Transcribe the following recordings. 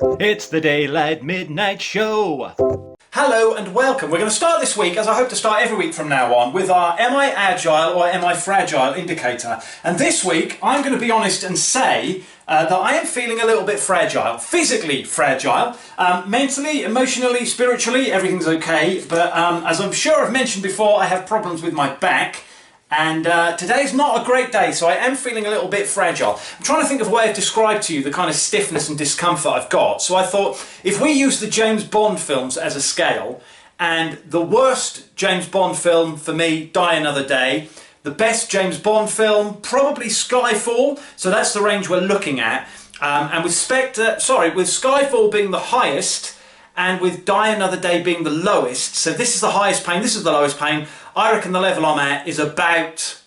It's the Daylight Midnight Show. Hello and welcome. We're going to start this week, as I hope to start every week from now on, with our Am I Agile or Am I Fragile indicator. And this week, I'm going to be honest and say that I am feeling a little bit fragile. Physically fragile. Mentally, emotionally, spiritually, everything's okay. But as I'm sure I've mentioned before, I have problems with my back. And today's not a great day, so I am feeling a little bit fragile. I'm trying to think of a way to describe to you the kind of stiffness and discomfort I've got. So I thought, if we use the James Bond films as a scale, and the worst James Bond film for me, Die Another Day, the best James Bond film, probably Skyfall, so that's the range we're looking at. And with Skyfall being the highest, and with Die Another Day being the lowest, so this is the highest pain, this is the lowest pain, I reckon the level I'm at is about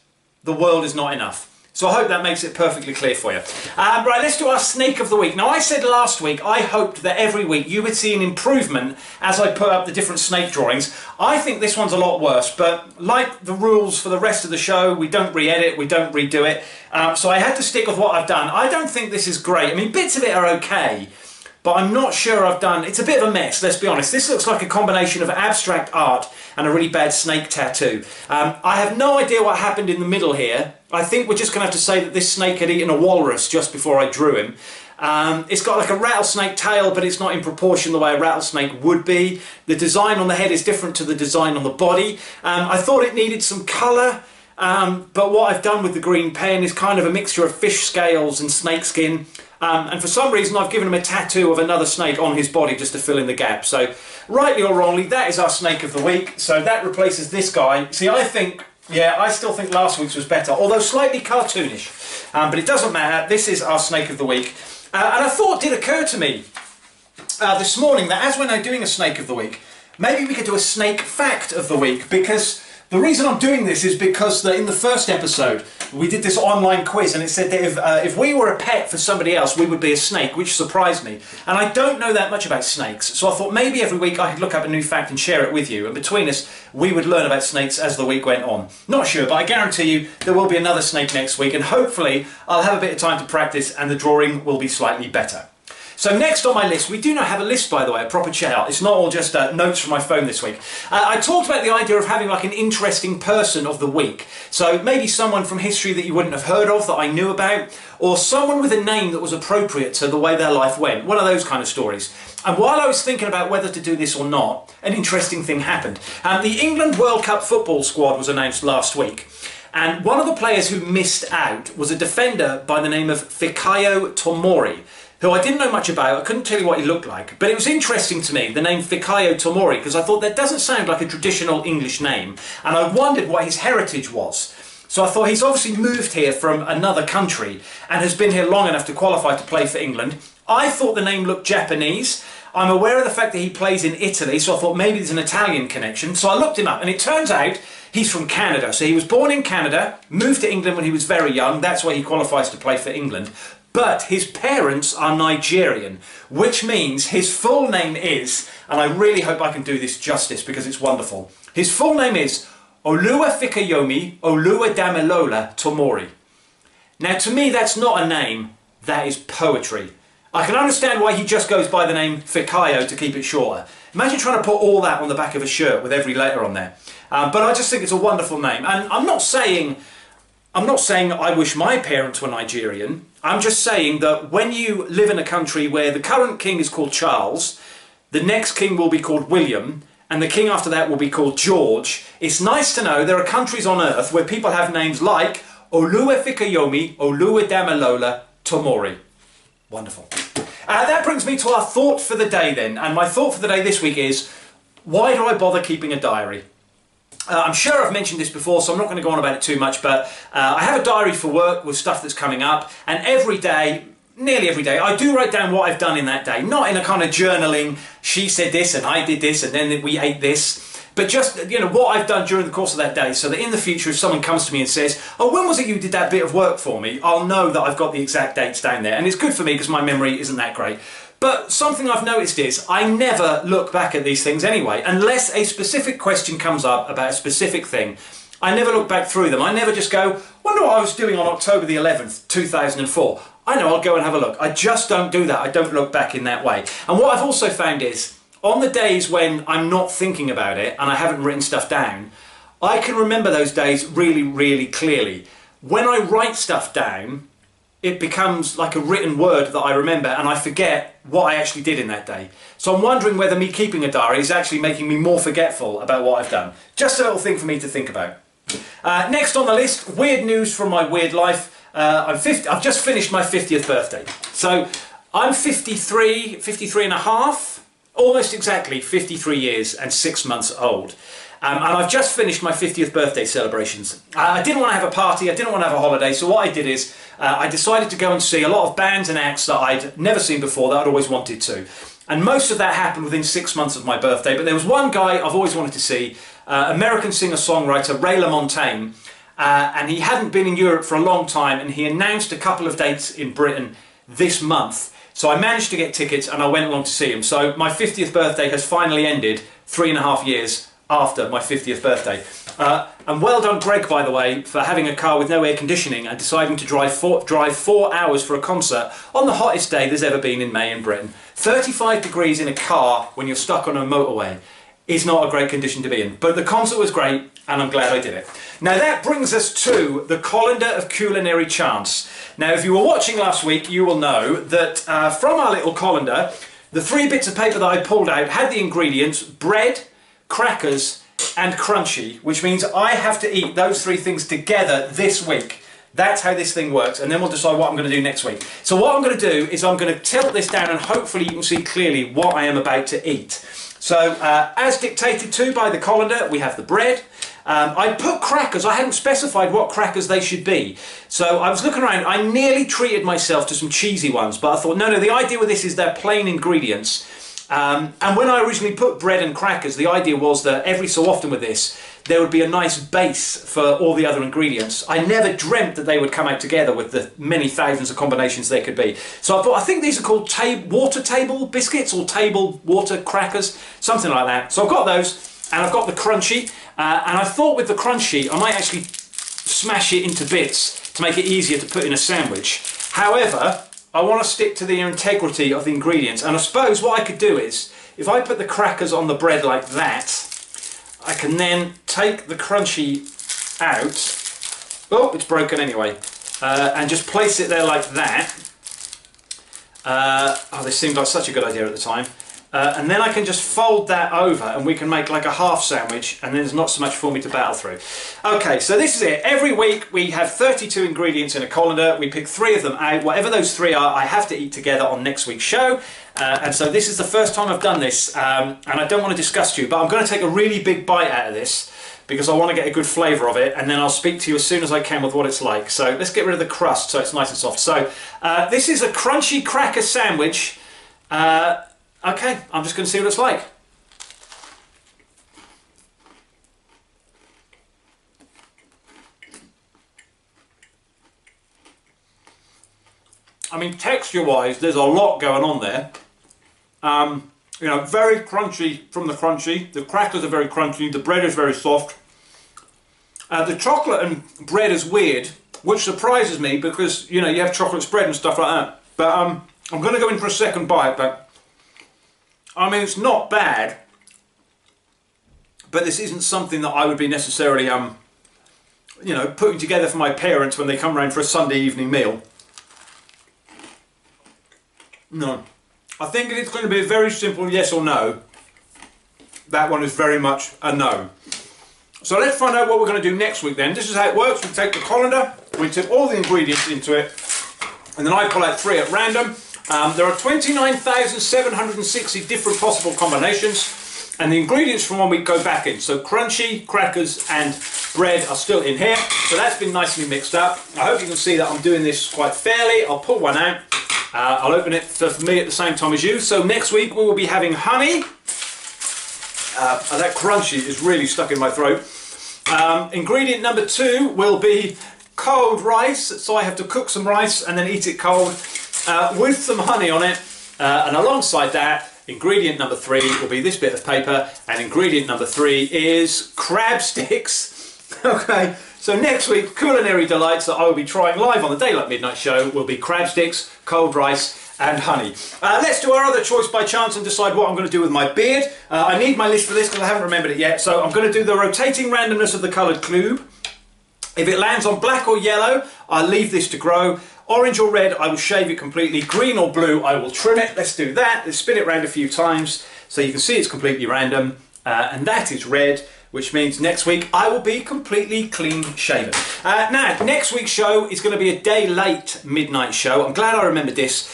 the world is not enough. So I hope that makes it perfectly clear for you. Right, let's do our snake of the week. Now I said last week I hoped that every week you would see an improvement as I put up the different snake drawings. I think this one's a lot worse, but like the rules for the rest of the show, we don't re-edit, we don't redo it. So I had to stick with what I've done. I don't think this is great. I mean, bits of it are okay, but I'm not sure I've done, it's a bit of a mess, let's be honest. This looks like a combination of abstract art and a really bad snake tattoo. I have no idea what happened in the middle here. I think we're just gonna have to say that this snake had eaten a walrus just before I drew him. It's got like a rattlesnake tail, but it's not in proportion the way a rattlesnake would be. The design on the head is different to the design on the body. I thought it needed some colour. But what I've done with the green pen is kind of a mixture of fish scales and snake skin. And for some reason I've given him a tattoo of another snake on his body just to fill in the gap. So, rightly or wrongly, that is our snake of the week. So that replaces this guy. See, I still think last week's was better, although slightly cartoonish. But it doesn't matter. This is our snake of the week. And a thought did occur to me this morning that as we're now doing a snake of the week, maybe we could do a snake fact of the week, because the reason I'm doing this is because in the first episode we did this online quiz and it said that if we were a pet for somebody else we would be a snake, which surprised me. And I don't know that much about snakes, so I thought maybe every week I could look up a new fact and share it with you, and between us we would learn about snakes as the week went on. Not sure, but I guarantee you there will be another snake next week, and hopefully I'll have a bit of time to practice and the drawing will be slightly better. So next on my list, we do now have a list, by the way, a proper chart. It's not all just notes from my phone this week. I talked about the idea of having like an interesting person of the week. So maybe someone from history that you wouldn't have heard of that I knew about, or someone with a name that was appropriate to the way their life went. One of those kind of stories. And while I was thinking about whether to do this or not, an interesting thing happened. The England World Cup football squad was announced last week. And one of the players who missed out was a defender by the name of Fikayo Tomori, who I didn't know much about. I couldn't tell you what he looked like, but it was interesting to me, the name Fikayo Tomori, because I thought that doesn't sound like a traditional English name, and I wondered what his heritage was. So I thought he's obviously moved here from another country and has been here long enough to qualify to play for England. I thought the name looked Japanese. I'm aware of the fact that he plays in Italy, so I thought maybe there's an Italian connection. So I looked him up, and it turns out he's from Canada. So he was born in Canada, moved to England when he was very young. That's why he qualifies to play for England. But his parents are Nigerian, which means his full name is, and I really hope I can do this justice because it's wonderful, his full name is Oluwafikayomi Oluwadamilola Tomori. Now to me that's not a name, that is poetry. I can understand why he just goes by the name Fikayo to keep it shorter. Imagine trying to put all that on the back of a shirt with every letter on there. But I just think it's a wonderful name. And I'm not saying I wish my parents were Nigerian. I'm just saying that when you live in a country where the current king is called Charles, the next king will be called William, and the king after that will be called George, it's nice to know there are countries on earth where people have names like Oluwafikayomi Oluwadamilola Tomori. Wonderful. That brings me to our thought for the day then, and my thought for the day this week is, why do I bother keeping a diary? I'm sure I've mentioned this before, so I'm not going to go on about it too much, but I have a diary for work with stuff that's coming up, and every day, nearly every day, I do write down what I've done in that day. Not in a kind of journaling, she said this and I did this and then we ate this, but just, you know, what I've done during the course of that day, so that in the future if someone comes to me and says, oh, when was it you did that bit of work for me, I'll know that I've got the exact dates down there. And it's good for me because my memory isn't that great. But something I've noticed is I never look back at these things anyway, unless a specific question comes up about a specific thing. I never look back through them. I never just go, wonder what I was doing on October the 11th, 2004. I know, I'll go and have a look. I just don't do that. I don't look back in that way. And what I've also found is, on the days when I'm not thinking about it and I haven't written stuff down, I can remember those days really, really clearly. When I write stuff down, it becomes like a written word that I remember, and I forget what I actually did in that day. So I'm wondering whether me keeping a diary is actually making me more forgetful about what I've done. Just a little thing for me to think about. Next on the list, weird news from my weird life. I've just finished my 50th birthday. So I'm 53 and a half, almost exactly 53 years and 6 months old. And I've just finished my 50th birthday celebrations. I didn't want to have a party, I didn't want to have a holiday, so what I did is I decided to go and see a lot of bands and acts that I'd never seen before that I'd always wanted to. And most of that happened within 6 months of my birthday, but there was one guy I've always wanted to see, American singer-songwriter Ray LaMontagne, and he hadn't been in Europe for a long time, and he announced a couple of dates in Britain this month. So I managed to get tickets and I went along to see him. So my 50th birthday has finally ended 3.5 years after my 50th birthday. And well done Greg, by the way, for having a car with no air conditioning and deciding to drive 4 hours for a concert on the hottest day there's ever been in May in Britain. 35 degrees in a car when you're stuck on a motorway is not a great condition to be in. But the concert was great and I'm glad I did it. Now that brings us to the Colander of Culinary Chance. Now if you were watching last week you will know that from our little colander, the 3 bits of paper that I pulled out had the ingredients bread, crackers and Crunchie, which means I have to eat those 3 things together this week. That's how this thing works, and then we'll decide what I'm going to do next week. So what I'm going to do is I'm going to tilt this down and hopefully you can see clearly what I am about to eat. So as dictated to by the colander, we have the bread. I put crackers, I hadn't specified what crackers they should be. So I was looking around, I nearly treated myself to some cheesy ones, but I thought no, the idea with this is they're plain ingredients. And when I originally put bread and crackers, the idea was that every so often with this, there would be a nice base for all the other ingredients. I never dreamt that they would come out together with the many thousands of combinations there could be. So I thought, I think these are called water table biscuits or table water crackers, something like that. So I've got those, and I've got the Crunchie, and I thought with the Crunchie, I might actually smash it into bits to make it easier to put in a sandwich. However, I want to stick to the integrity of the ingredients, and I suppose what I could do is, if I put the crackers on the bread like that, I can then take the Crunchie out, oh it's broken anyway, and just place it there like that. Oh, this seemed like such a good idea at the time. And then I can just fold that over and we can make like a half sandwich, and then there's not so much for me to battle through. Okay, so this is it. Every week we have 32 ingredients in a colander. We pick 3 of them out. Whatever those 3 are, I have to eat together on next week's show. And so this is the first time I've done this, and I don't want to disgust you, but I'm going to take a really big bite out of this because I want to get a good flavour of it, and then I'll speak to you as soon as I can with what it's like. So let's get rid of the crust so it's nice and soft. So this is a Crunchy cracker sandwich. Okay, I'm just going to see what it's like. I mean, texture-wise, there's a lot going on there. You know, very crunchy from the Crunchie. The crackers are very crunchy. The bread is very soft. The chocolate and bread is weird, which surprises me because, you know, you have chocolate spread and stuff like that. But I'm going to go in for a second bite, but I mean, it's not bad, but this isn't something that I would be necessarily, you know, putting together for my parents when they come round for a Sunday evening meal. No. I think it's going to be a very simple yes or no. That one is very much a no. So let's find out what we're going to do next week then. This is how it works. We take the colander, we tip all the ingredients into it, and then I pull out 3 at random. There are 29,760 different possible combinations, and the ingredients from 1 week go back in. So Crunchie, crackers and bread are still in here, so that's been nicely mixed up. I hope you can see that I'm doing this quite fairly. I'll pull one out. I'll open it for me at the same time as you. So next week we will be having honey. That Crunchie is really stuck in my throat. Ingredient number 2 will be cold rice, so I have to cook some rice and then eat it cold with some honey on it. And alongside that, ingredient number 3 will be this bit of paper, and ingredient number 3 is crab sticks. Okay, So next week, culinary delights that I will be trying live on the Daylight Midnight Show will be crab sticks, cold rice and honey. Let's do our other choice by chance and decide what I'm going to do with my beard. I need my list for this because I haven't remembered it yet. So I'm going to do the rotating randomness of the coloured cube. If it lands on black or yellow, I'll leave this to grow. Orange or red, I will shave it completely. Green or blue, I will trim it. Let's do that. Let's spin it around a few times so you can see it's completely random. And that is red, which means next week I will be completely clean shaven. Now, next week's show is going to be a day late midnight show. I'm glad I remembered this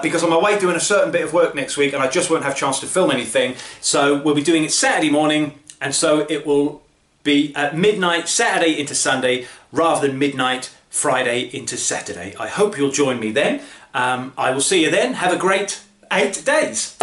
because I'm away doing a certain bit of work next week and I just won't have a chance to film anything. So we'll be doing it Saturday morning, and so it will be at midnight Saturday into Sunday rather than midnight Friday into Saturday. I hope you'll join me then. I will see you then. Have a great 8 days.